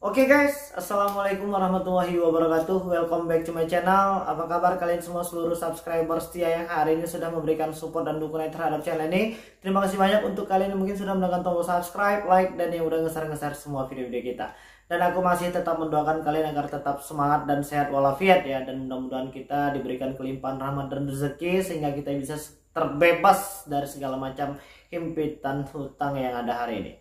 Oke guys, assalamualaikum warahmatullahi wabarakatuh. Welcome back to my channel. Apa kabar kalian semua seluruh subscriber setia yang hari ini sudah memberikan support dan dukungan terhadap channel ini. Terima kasih banyak untuk kalian yang mungkin sudah menekan tombol subscribe, like, dan yang udah ngeser-ngeser semua video-video kita. Dan aku masih tetap mendoakan kalian agar tetap semangat dan sehat walafiat ya. Dan mudah-mudahan kita diberikan kelimpahan rahmat dan rezeki sehingga kita bisa terbebas dari segala macam himpitan hutang yang ada hari ini.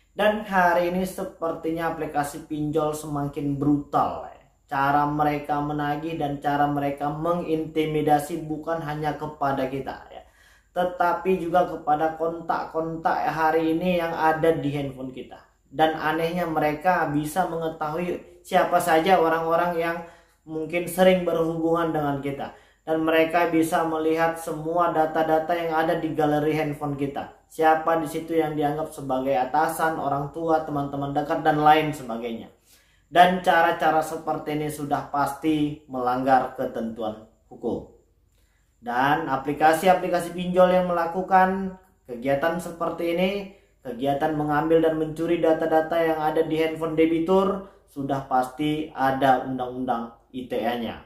Dan hari ini sepertinya aplikasi pinjol semakin brutal. Cara mereka menagih dan cara mereka mengintimidasi bukan hanya kepada kita ya, tetapi juga kepada kontak-kontak hari ini yang ada di handphone kita. Dan anehnya mereka bisa mengetahui siapa saja orang-orang yang mungkin sering berhubungan dengan kita. Dan mereka bisa melihat semua data-data yang ada di galeri handphone kita. Siapa di situ yang dianggap sebagai atasan, orang tua, teman-teman dekat, dan lain sebagainya. Dan cara-cara seperti ini sudah pasti melanggar ketentuan hukum. Dan aplikasi-aplikasi pinjol yang melakukan kegiatan seperti ini, kegiatan mengambil dan mencuri data-data yang ada di handphone debitur, sudah pasti ada undang-undang ITE-nya.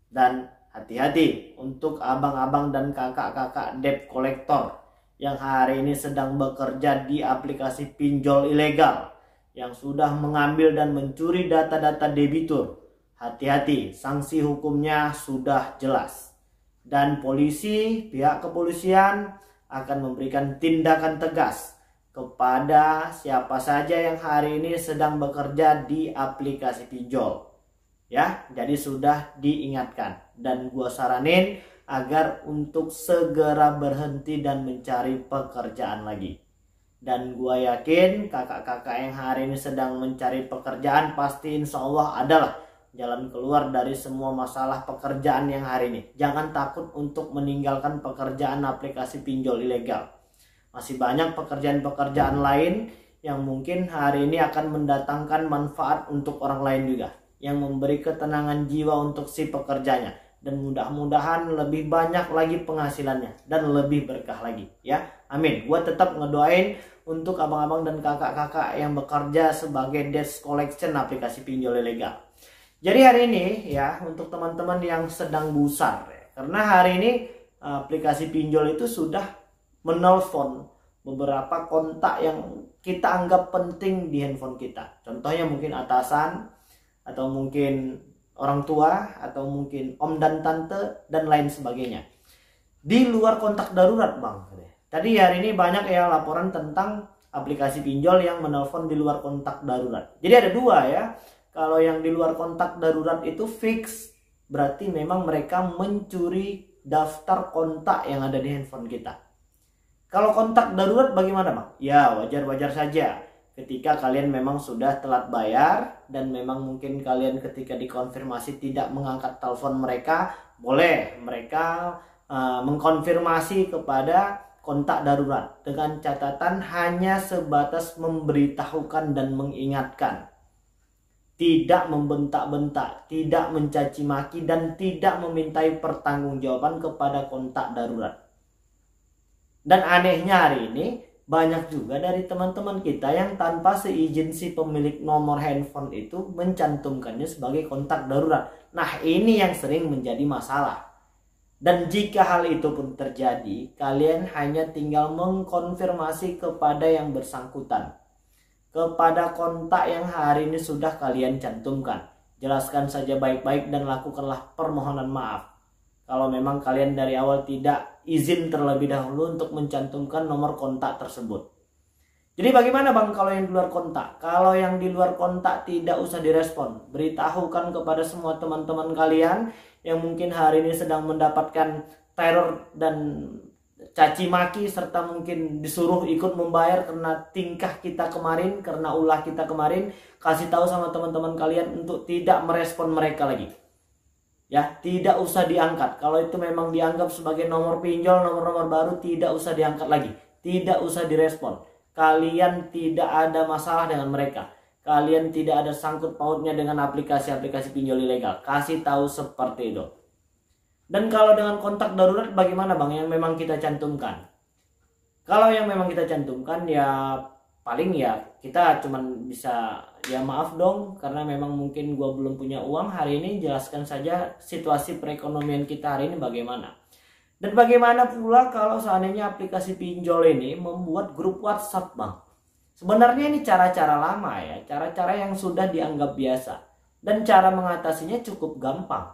Dan hati-hati untuk abang-abang dan kakak-kakak debt collector yang hari ini sedang bekerja di aplikasi pinjol ilegal yang sudah mengambil dan mencuri data-data debitur. Hati-hati, sanksi hukumnya sudah jelas. Dan pihak kepolisian akan memberikan tindakan tegas kepada siapa saja yang hari ini sedang bekerja di aplikasi pinjol. Ya, jadi sudah diingatkan dan gua saranin agar untuk segera berhenti dan mencari pekerjaan lagi. Dan gua yakin kakak-kakak yang hari ini sedang mencari pekerjaan pasti insya Allah adalah jalan keluar dari semua masalah pekerjaan yang hari ini. Jangan takut untuk meninggalkan pekerjaan aplikasi pinjol ilegal. Masih banyak pekerjaan-pekerjaan lain yang mungkin hari ini akan mendatangkan manfaat untuk orang lain juga, yang memberi ketenangan jiwa untuk si pekerjanya, dan mudah-mudahan lebih banyak lagi penghasilannya dan lebih berkah lagi ya, amin. Gua tetap ngedoain untuk abang-abang dan kakak-kakak yang bekerja sebagai debt collection aplikasi pinjol ilegal. Jadi hari ini ya, untuk teman-teman yang sedang gusar ya, karena hari ini aplikasi pinjol itu sudah menelpon beberapa kontak yang kita anggap penting di handphone kita. Contohnya mungkin atasan, atau mungkin orang tua, atau mungkin om dan tante, dan lain sebagainya. Di luar kontak darurat bang. Tadi hari ini banyak ya laporan tentang aplikasi pinjol yang menelpon di luar kontak darurat. Jadi ada dua ya. Kalau yang di luar kontak darurat itu fix, berarti memang mereka mencuri daftar kontak yang ada di handphone kita. Kalau kontak darurat bagaimana bang? Ya wajar-wajar saja. Ketika kalian memang sudah telat bayar dan memang mungkin kalian ketika dikonfirmasi tidak mengangkat telepon mereka, boleh mereka mengkonfirmasi kepada kontak darurat dengan catatan hanya sebatas memberitahukan dan mengingatkan. Tidak membentak-bentak, tidak mencaci maki, dan tidak memintai pertanggungjawaban kepada kontak darurat. Dan anehnya hari ini banyak juga dari teman-teman kita yang tanpa seizin si pemilik nomor handphone itu mencantumkannya sebagai kontak darurat. Nah ini yang sering menjadi masalah. Dan jika hal itu pun terjadi, kalian hanya tinggal mengkonfirmasi kepada yang bersangkutan, kepada kontak yang hari ini sudah kalian cantumkan. Jelaskan saja baik-baik dan lakukanlah permohonan maaf kalau memang kalian dari awal tidak izin terlebih dahulu untuk mencantumkan nomor kontak tersebut. Jadi bagaimana bang kalau yang di luar kontak? Kalau yang di luar kontak tidak usah direspon. Beritahukan kepada semua teman-teman kalian yang mungkin hari ini sedang mendapatkan teror dan caci maki, serta mungkin disuruh ikut membayar karena tingkah kita kemarin, karena ulah kita kemarin. Kasih tahu sama teman-teman kalian untuk tidak merespon mereka lagi. Ya, tidak usah diangkat. Kalau itu memang dianggap sebagai nomor pinjol, nomor-nomor baru, tidak usah diangkat lagi. Tidak usah direspon. Kalian tidak ada masalah dengan mereka. Kalian tidak ada sangkut pautnya dengan aplikasi-aplikasi pinjol ilegal. Kasih tahu seperti itu. Dan kalau dengan kontak darurat bagaimana bang yang memang kita cantumkan? Kalau yang memang kita cantumkan ya paling ya kita cuman bisa ya maaf dong karena memang mungkin gua belum punya uang hari ini. Jelaskan saja situasi perekonomian kita hari ini bagaimana. Dan bagaimana pula kalau seandainya aplikasi pinjol ini membuat grup WhatsApp, Bang? Sebenarnya ini cara-cara lama ya, cara-cara yang sudah dianggap biasa. Dan cara mengatasinya cukup gampang.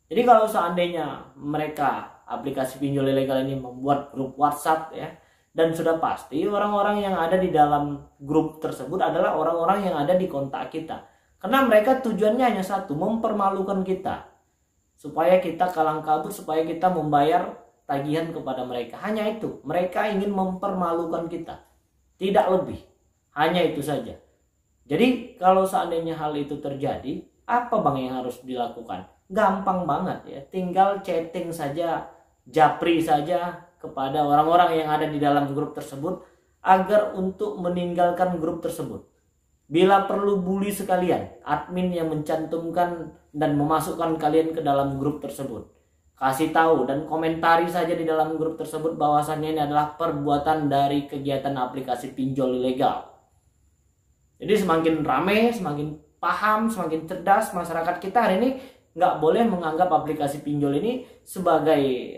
Jadi kalau seandainya mereka aplikasi pinjol ilegal ini membuat grup WhatsApp ya, dan sudah pasti orang-orang yang ada di dalam grup tersebut adalah orang-orang yang ada di kontak kita. Karena mereka tujuannya hanya satu, mempermalukan kita. Supaya kita kalang kabut, supaya kita membayar tagihan kepada mereka. Hanya itu, mereka ingin mempermalukan kita. Tidak lebih, hanya itu saja. Jadi kalau seandainya hal itu terjadi, apa Bang yang harus dilakukan? Gampang banget ya, tinggal chatting saja, japri saja kepada orang-orang yang ada di dalam grup tersebut agar untuk meninggalkan grup tersebut. Bila perlu bully sekalian admin yang mencantumkan dan memasukkan kalian ke dalam grup tersebut. Kasih tahu dan komentari saja di dalam grup tersebut bahwasannya ini adalah perbuatan dari kegiatan aplikasi pinjol ilegal. Jadi semakin rame, semakin paham, semakin cerdas masyarakat kita hari ini nggak boleh menganggap aplikasi pinjol ini sebagai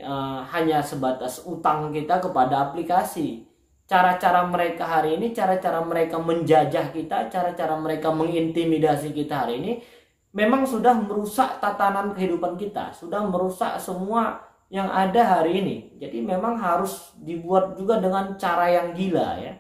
hanya sebatas utang kita kepada aplikasi. Cara-cara mereka hari ini, cara-cara mereka menjajah kita, cara-cara mereka mengintimidasi kita hari ini memang sudah merusak tatanan kehidupan kita, sudah merusak semua yang ada hari ini. Jadi memang harus dibuat juga dengan cara yang gila ya.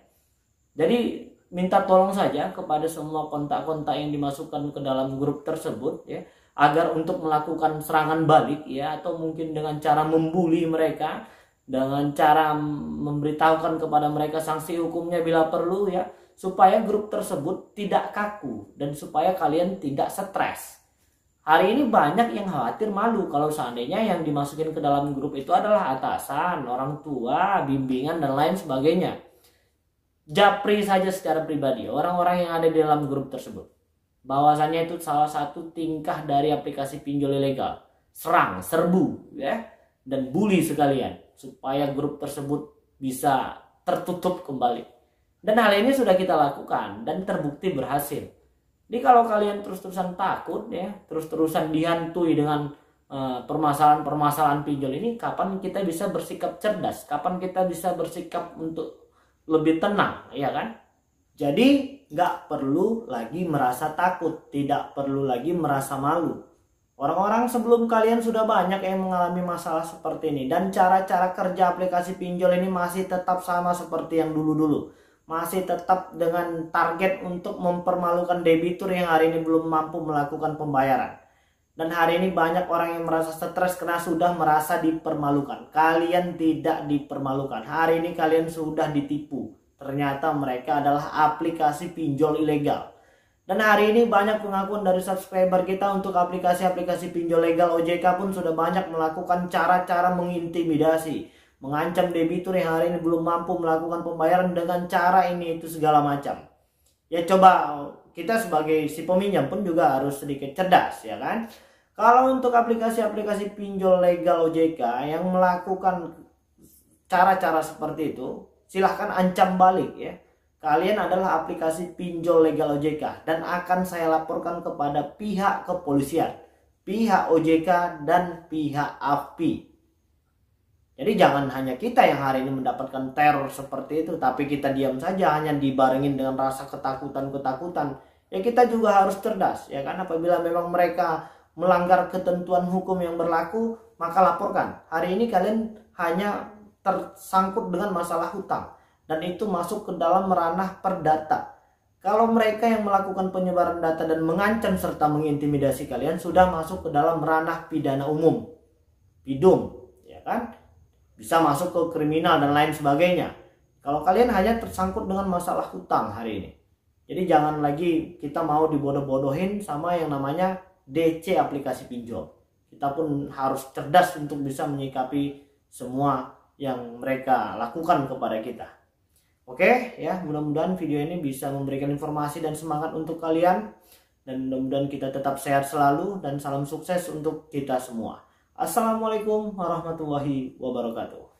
Jadi minta tolong saja kepada semua kontak-kontak yang dimasukkan ke dalam grup tersebut ya, agar untuk melakukan serangan balik ya, atau mungkin dengan cara membuli mereka, dengan cara memberitahukan kepada mereka sanksi hukumnya bila perlu ya, supaya grup tersebut tidak kaku dan supaya kalian tidak stres. Hari ini banyak yang khawatir malu kalau seandainya yang dimasukin ke dalam grup itu adalah atasan, orang tua, bimbingan dan lain sebagainya. Japri saja secara pribadi orang-orang yang ada di dalam grup tersebut. Bahwasannya itu salah satu tingkah dari aplikasi pinjol ilegal. Serang, serbu ya, dan bully sekalian supaya grup tersebut bisa tertutup kembali. Dan hal ini sudah kita lakukan dan terbukti berhasil. Jadi kalau kalian terus-terusan takut ya, terus-terusan dihantui dengan permasalahan-permasalahan pinjol ini, kapan kita bisa bersikap cerdas? Kapan kita bisa bersikap untuk lebih tenang, ya kan? Jadi nggak perlu lagi merasa takut, tidak perlu lagi merasa malu. Orang-orang sebelum kalian sudah banyak yang mengalami masalah seperti ini, dan cara-cara kerja aplikasi pinjol ini masih tetap sama seperti yang dulu-dulu. Masih tetap dengan target untuk mempermalukan debitur yang hari ini belum mampu melakukan pembayaran. Dan hari ini banyak orang yang merasa stres karena sudah merasa dipermalukan. Kalian tidak dipermalukan. Hari ini kalian sudah ditipu. Ternyata mereka adalah aplikasi pinjol ilegal. Dan hari ini banyak pengakuan dari subscriber kita untuk aplikasi-aplikasi pinjol legal OJK pun sudah banyak melakukan cara-cara mengintimidasi, mengancam debitur yang hari ini belum mampu melakukan pembayaran dengan cara ini itu segala macam. Ya coba kita sebagai si peminjam pun juga harus sedikit cerdas ya kan. Kalau untuk aplikasi-aplikasi pinjol legal OJK yang melakukan cara-cara seperti itu, silahkan ancam balik ya. Kalian adalah aplikasi pinjol legal OJK dan akan saya laporkan kepada pihak kepolisian, pihak OJK dan pihak AFPI. Jadi jangan hanya kita yang hari ini mendapatkan teror seperti itu, tapi kita diam saja hanya dibarengin dengan rasa ketakutan-ketakutan. Ya kita juga harus cerdas ya kan, apabila memang mereka melanggar ketentuan hukum yang berlaku, maka laporkan. Hari ini kalian hanya tersangkut dengan masalah hutang dan itu masuk ke dalam ranah perdata. Kalau mereka yang melakukan penyebaran data dan mengancam serta mengintimidasi kalian sudah masuk ke dalam ranah pidana umum, pidum ya kan, bisa masuk ke kriminal dan lain sebagainya. Kalau kalian hanya tersangkut dengan masalah hutang hari ini, jadi jangan lagi kita mau dibodoh-bodohin sama yang namanya DC aplikasi pinjol. Kita pun harus cerdas untuk bisa menyikapi semua yang mereka lakukan kepada kita. Oke ya, mudah-mudahan video ini bisa memberikan informasi dan semangat untuk kalian. Dan mudah-mudahan kita tetap sehat selalu dan salam sukses untuk kita semua. Assalamualaikum warahmatullahi wabarakatuh.